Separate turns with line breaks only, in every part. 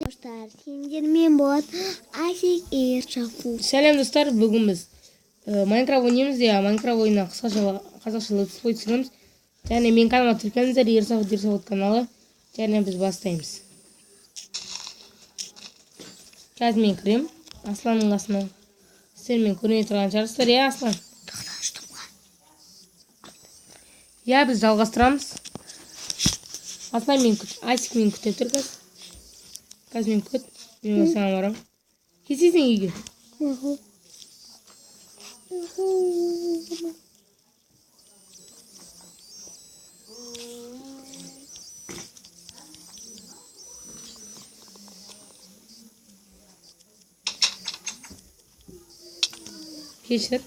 Dostlar, сендермен болот Асик Шафу.
Сәлем достар, бүгін біз Майнкрафт ойнаймыз. Майнкрафт ойына қысқаша қазақша түсіп түсіреміз. Және мен каналыма тіркеліңіздер, Ерсауыт каналы. Және біз бастаймыз. Қазір мен кірем. Асланның қасына. Сіздер мен көрмей тұрған шығарсыздар, Аслан? Біз жалғастырамыз. Аслан мен Асик мен күтіп тұр қазір. Қазір мен күт. Мен саған барам. Кетесің үйге? Кешір.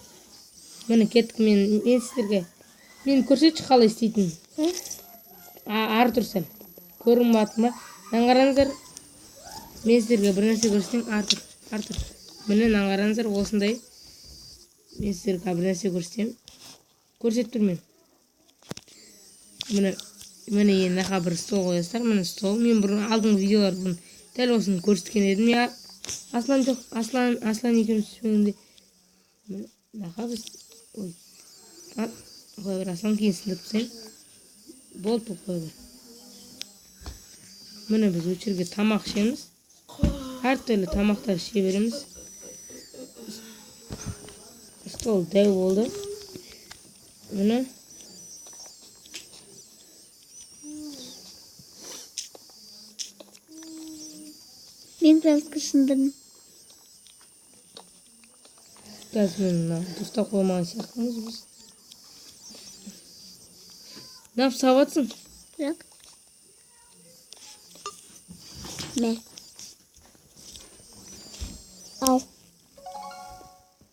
Міне кеттік мен сіздерге. Мен көрсетші қалай істейтін. Ар тұрсам. Көрінбеді ма? Қараңыздар. Мен сіздерге бір нәрсе көрсетейін. Артур. Міне қараңыздар осындай. Мен сіздерге бір нәрсе көрсетейін. Көрсетіп тұр мен. Міне енаға бір стол қоясыздар. Міне стол. Мен бұрын алдыңғы видеолар бұрын дәл осыны көрсеткен едім. Аслан жоқ. Аслан екеуміз сөйлегенде. Наға біз. Қой бір Аслан кейін сындырып тастайын. Болды қой бір. Міне біз өшірге тамақ ішеміз. Әртүрлі тамақтар іше береміз. Стол дәу болды. Міне.
Мен краска сындырдым.
Қазір мен дұрыстап қоймаған сияқтымыз біз. Нап сауатсың?
Жоқ. Мә. Ау.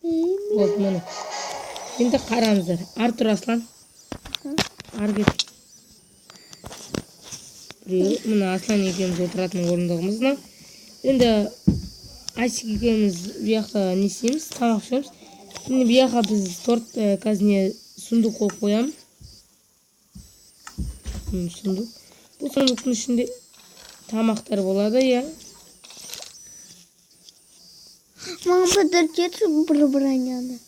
Болды міне. Енді қараңыздар. Артур Аслан. Ар кет. Біреу. Мына Аслан екеуміз отыратын орындығымыз. Енді Асик екеуміз бұяқта не істейміз? Тамақ ішеміз. Енді бұяққа біз торт қазіне сундук қойып қоямыз. Сундук. Бұл сундуктың ішінде тамақтар болады,
Мама подождите броняны.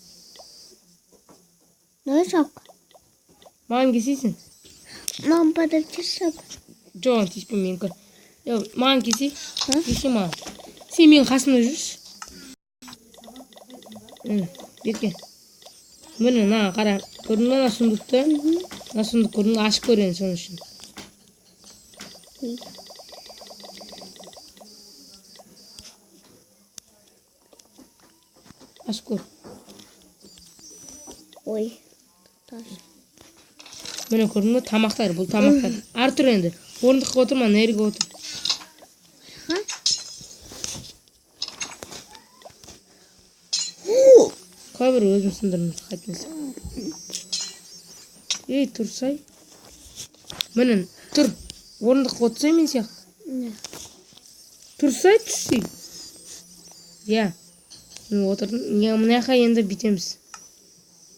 Давай шапка.
Маған кесейсің?
Мама подожди шапка.
Жоқ, тиіспен мен көр. Маған кесей? Кесе маған. Сен мен қасымда жүрші. Бетке. Міне, қара. Көрдің ба сундукты? Сундук көрдің, ашып көрейін соның үшін. Ашып көр.
Ой. Таш.
Міне көрдің ба? Тамақтар, бұл тамақтар. Артур енді. Орындыққа отырма, нәрге отыр. Қой бір өзім сындырмыз қайтмесе. Тұрсай. Міне, тұр. Орындыққа отырсай мен сияқты. Тұрсай, түссей. Мен отырдым. Мұнаяқа енді бітеміз.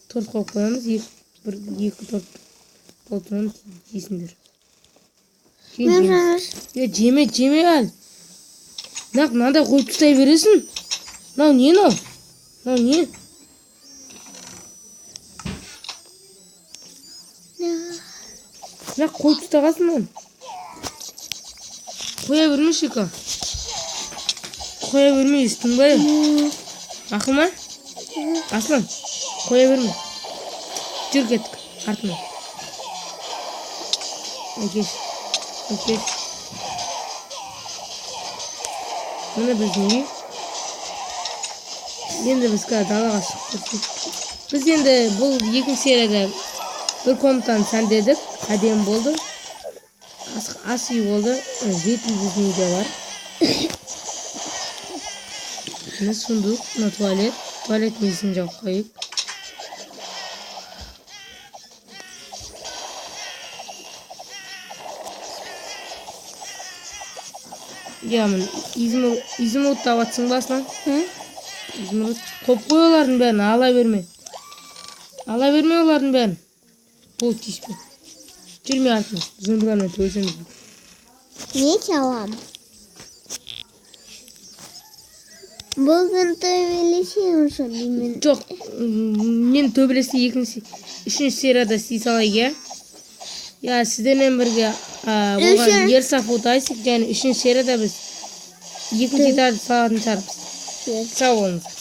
Торт қойып қоямыз. Екі торт қолтынан жейсіңдер. Жеме әл. Мынада қойып тұстай бересің. Не? Қойып тұстағасын. Қоя берме шека. Қоя берме, естің бай. Ақыл ма? Аслан, қоя берме. Жүр кеттік, артына. Әкеш. Мұны біздің үй. Енді біз далаға шықтық. Біз енді бұл екі серияда бір комнатаны сәндедік. Әдем болды. Ас үй болды. Жетіл біздің үйде бар. Мына сундук, мына туалет. Туалет несін жауып қойып. Изумруд табатсың басынан. Изумруд. Қоп қой олардың бәрін, ала берме. Олардың бәрін. Бұл тиіспен. Жүрме артына. Зұндырғанмен төлсеміз.
Не çalam? Бүгін төбелесеміз деймін.
Жоқ, мен төбелесті үшінші серияда істей салайық, иә? Я сіздермен бірге болған Ерсафут Айсик және үшінші серияда біз екінші деталь салатын шығармыз. Сау болыңыз.